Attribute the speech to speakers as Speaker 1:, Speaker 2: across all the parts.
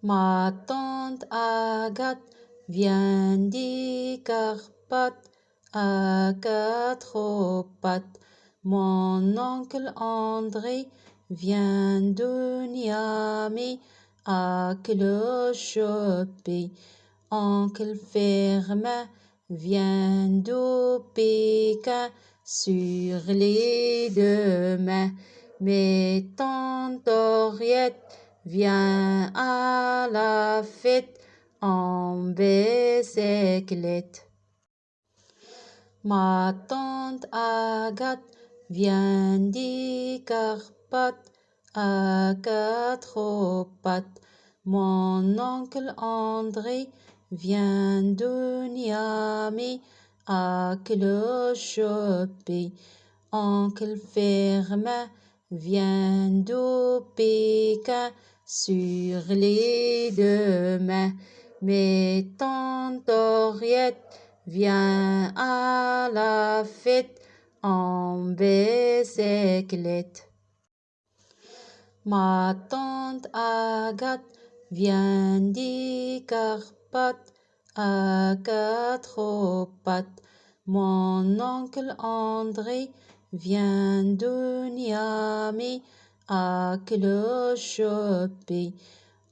Speaker 1: Ma tante Agathe vient des Carpates à quatre pattes. Mon oncle André vient de Niamey à cloche-pied. Oncle Firmin vient de Pékin sur les deux mains. Mais tante Henriette vient à la fête en bicyclette. Ma tante Agathe vient des Carpates à quatre pattes. Mon oncle André vient de Niamey à cloche-pied. Oncle Firmin vient de Pékin sur les deux mains. Mais tante Henriette vient à la fête en bicyclette. Ma tante Agathe vient des Carpates à quatre pattes. Mon oncle André vient de Niamey à cloche-pied.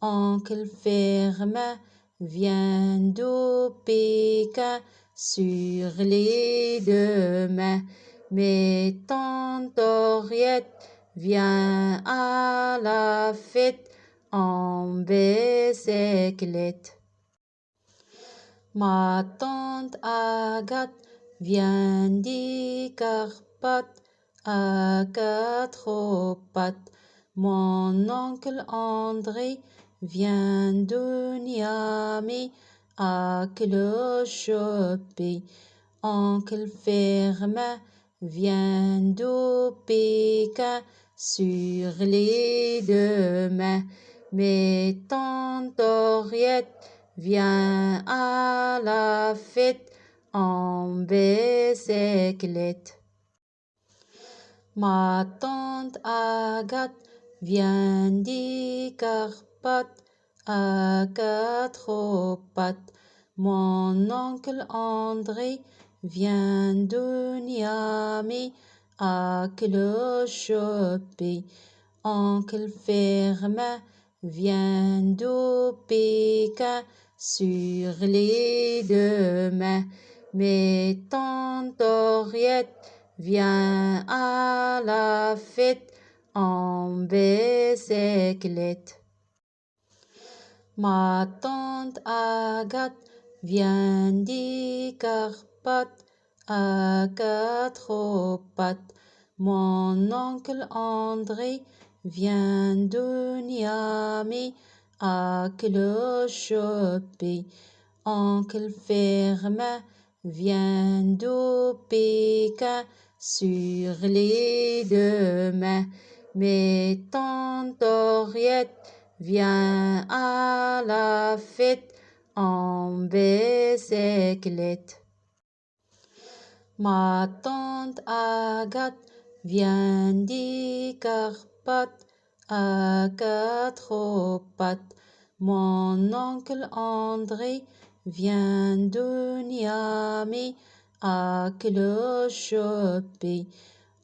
Speaker 1: Oncle Firmin vient de Pékin sur les deux mains. Mais tante Henriette vient à la fête en bicyclette. Ma tante Agathe vient des Carpates à quatre pattes. Mon oncle André vient de Niamey à cloche-pied. Oncle Firmin vient de Pékin sur les deux mains. Mais tante Henriette vient à la fête en bicyclette. Ma tante Agathe vient des Carpates à quatre pattes. Mon oncle André vient de Niamey à cloche-pied. Oncle Firmin vient de Pékin sur les deux mains. Mais tante Henriette vient à la fête en bicyclette. Ma tante Agathe vient des Carpates à quatre pattes. Mon oncle André vient de Niamey à cloche-pied. Oncle Firmin vient de Pékin sur les deux mains. Mais tante Henriette vient à la fête en bicyclette. Ma tante Agathe vient des Carpates à quatre pattes. Mon oncle André vient de Niamey à cloche-pied.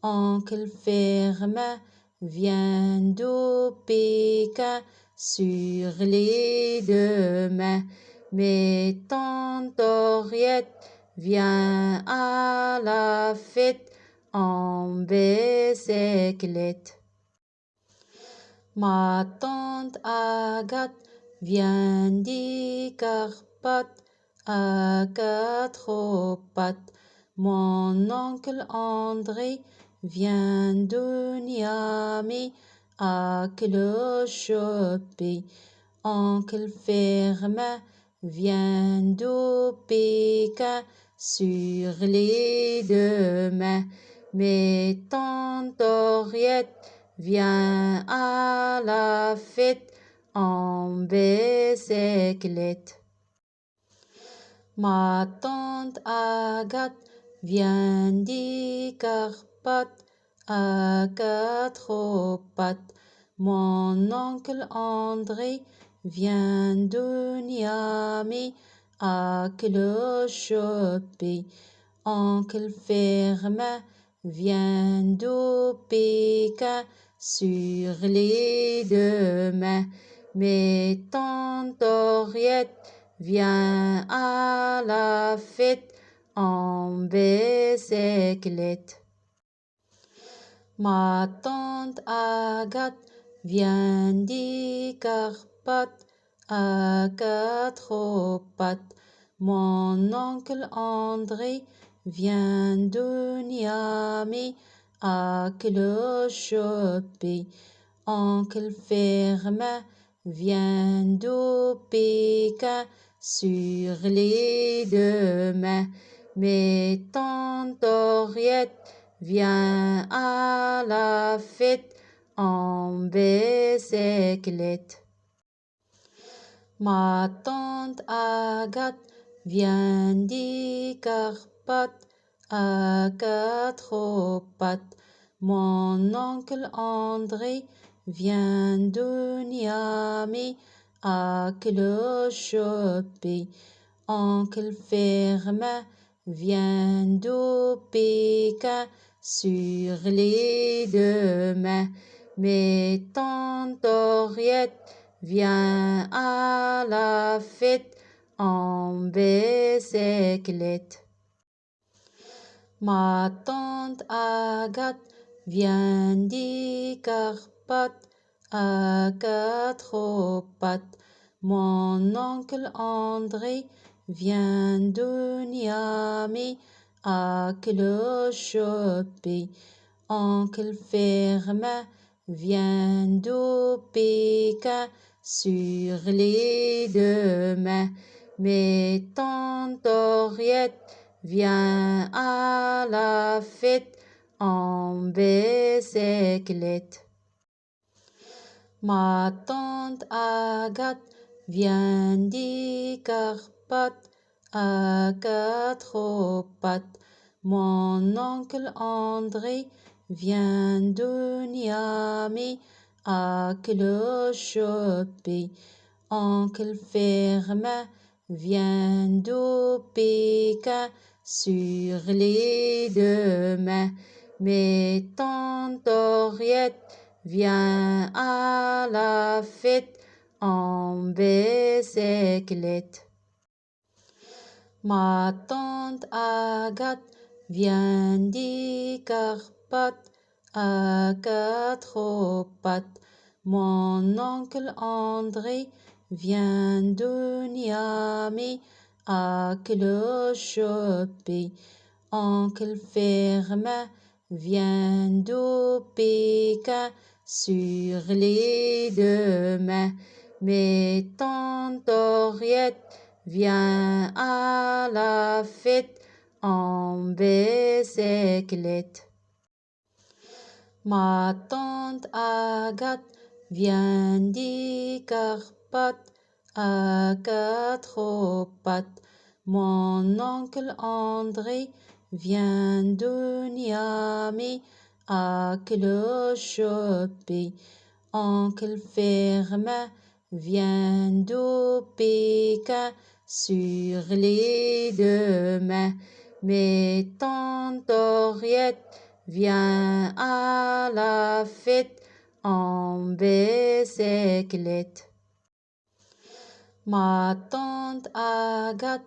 Speaker 1: Oncle Firmin vient de Pékin sur les deux mains. Mais tante Henriette vient à la fête en bicyclette. Ma tante Agathe vient des Carpates à quatre pattes. Mon oncle André vient de Niamey à cloche-pied. Oncle Firmin vient de Pékin sur les deux mains. Mais tante Henriette vient à la fête en bicyclette. Ma tante Agathe vient des Carpates à quatre pattes. Mon oncle André vient de Niamey à Clochopé. Oncle Firmin vient de Pékin sur les deux mains. Mais tante Henriette vient à la fête en bicyclette. Ma tante Agathe vient des Carpates à quatre pattes. Mon oncle André vient de Niamey à Clochopé. Oncle Firmin vient de Pékin sur les deux mains. Mais tante Henriette vient à la fête en bicyclette. Ma tante Agathe vient des Carpates à quatre pattes. Mon oncle André vient de Niamey à Clochopé. Oncle Firmin vient de Pékin sur les deux mains. Mais tante Henriette vient à la fête en bicyclette. Ma tante Agathe vient des Carpates à quatre pattes. Mon oncle André vient de Niamey à Clochopé. Oncle Firmin vient de Pékin sur les deux mains. Mais tante Henriette vient à la fête en bicyclette. Ma tante Agathe vient des Carpates à quatre pattes. Mon oncle André vient de Niamey à Clochopé. Oncle Firmin vient de Pékin sur les deux mains. Mais tante Henriette vient à la fête en bicyclette. Ma tante Agathe vient des Carpates à quatre pattes. Mon oncle André vient de Niamey à Clochopé. Oncle Firmin vient de Pékin sur les deux mains. Mais tante Henriette vient à la fête en bicyclette. Ma tante Agathe vient des Carpates à quatre pattes. Mon oncle André vient de Niamey à Clochopé. Oncle Firmin vient de Pékin sur les deux mains. Mais tante Henriette vient à la fête en bicyclette. Ma tante Agathe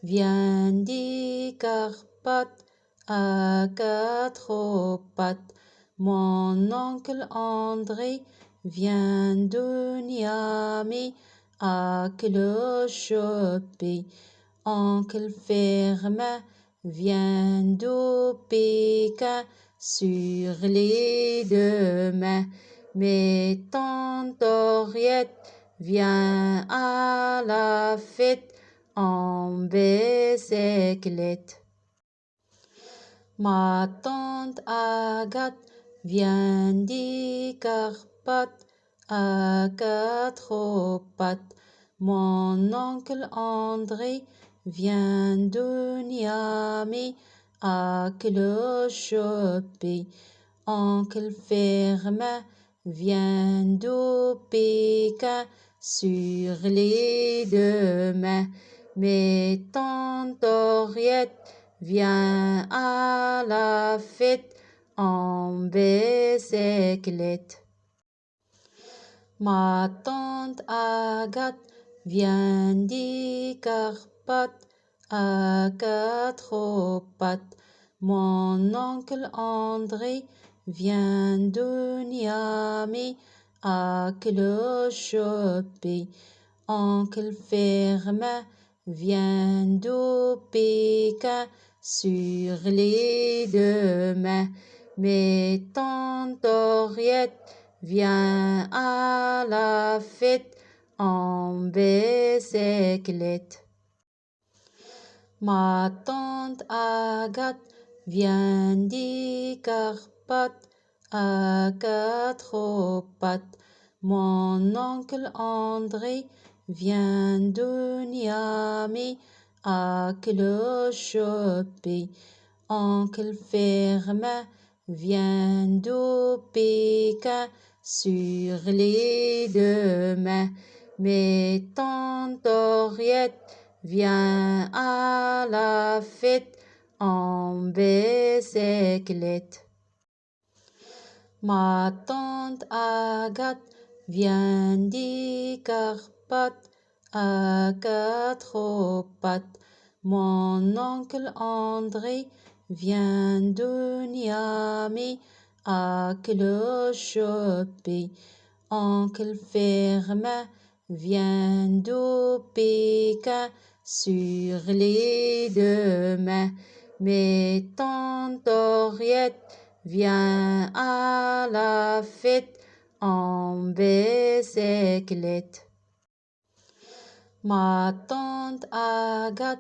Speaker 1: vient des Carpates à quatre pattes. Mon oncle André vient de Niamey à Clochopé. Oncle Firmin vient de Pékin sur les deux mains. Mais tante Henriette vient à la fête en bicyclette. Ma tante Agathe vient des Carpates à quatre pattes. Mon oncle André vient de Niamey à Clochopé. Oncle Firmin vient de Pékin sur les deux mains. Mais tante Henriette vient à la fête en bicyclette. Ma tante Agathe vient des Carpates à quatre pattes. Mon oncle André vient de Niamey à cloche-pied. Oncle Firmin vient de Pékin sur les deux mains. Mais tante Henriette vient à la fête en bicyclette. Ma tante Agathe vient des Carpates à quatre pattes. Mon oncle André vient de Niamey à cloche-pied. Oncle Firmin vient de Pékin sur les deux mains. Mais tante Henriette vient à la fête en bicyclette. Ma tante Agathe vient des Carpates à quatre pattes. Mon oncle André vient de Niamey à cloche-pied. Oncle Firmin vient de Pékin sur les deux mains. Mais tante Henriette vient à la fête en bicyclette. Ma tante Agathe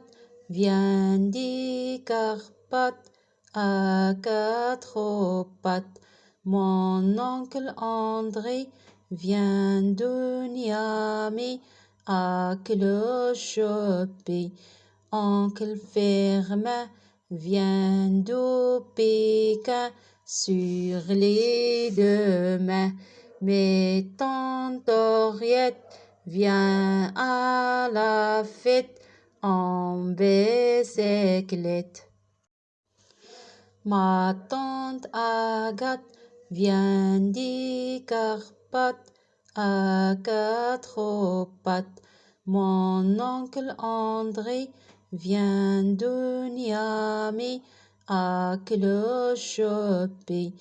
Speaker 1: vient des Carpates à quatre pattes. Mon oncle André vient de Niamey à cloche-pied. Oncle Firmin vient de Pékin sur les deux mains. Mais tante Henriette vient à la fête en bicyclette. Ma tante Agathe vient des Carpates à quatre pattes. Mon oncle André vient de Niamey à cloche-pied.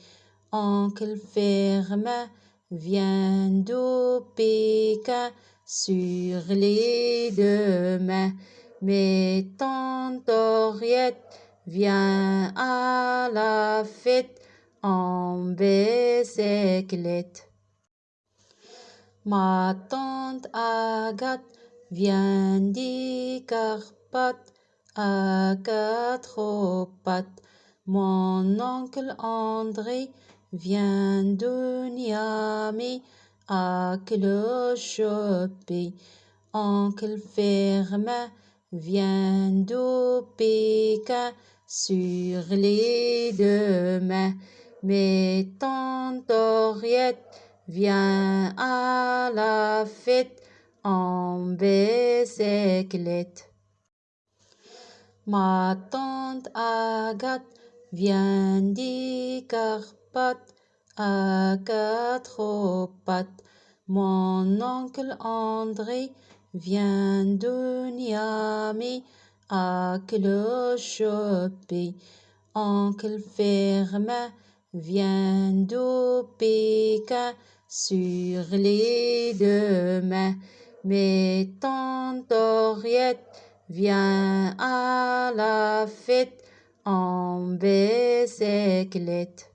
Speaker 1: Oncle Firmin vient de Pékin sur les deux mains. Mais tante Henriette vient à la fête en bicyclette. Ma tante Agathe vient des Carpates à quatre pattes. Mon oncle André vient de Niamey à cloche-pied. Oncle Firmin vient de Pékin sur les deux mains. Mais tante Henriette vient à la fête en bicyclette. Ma tante Agathe vient des Carpates à quatre pattes. Mon oncle André vient de Niamey à cloche-pied. Oncle Firmin vient de Pékin sur les deux mains. Mais tante Henriette vient à la fête en bicyclette.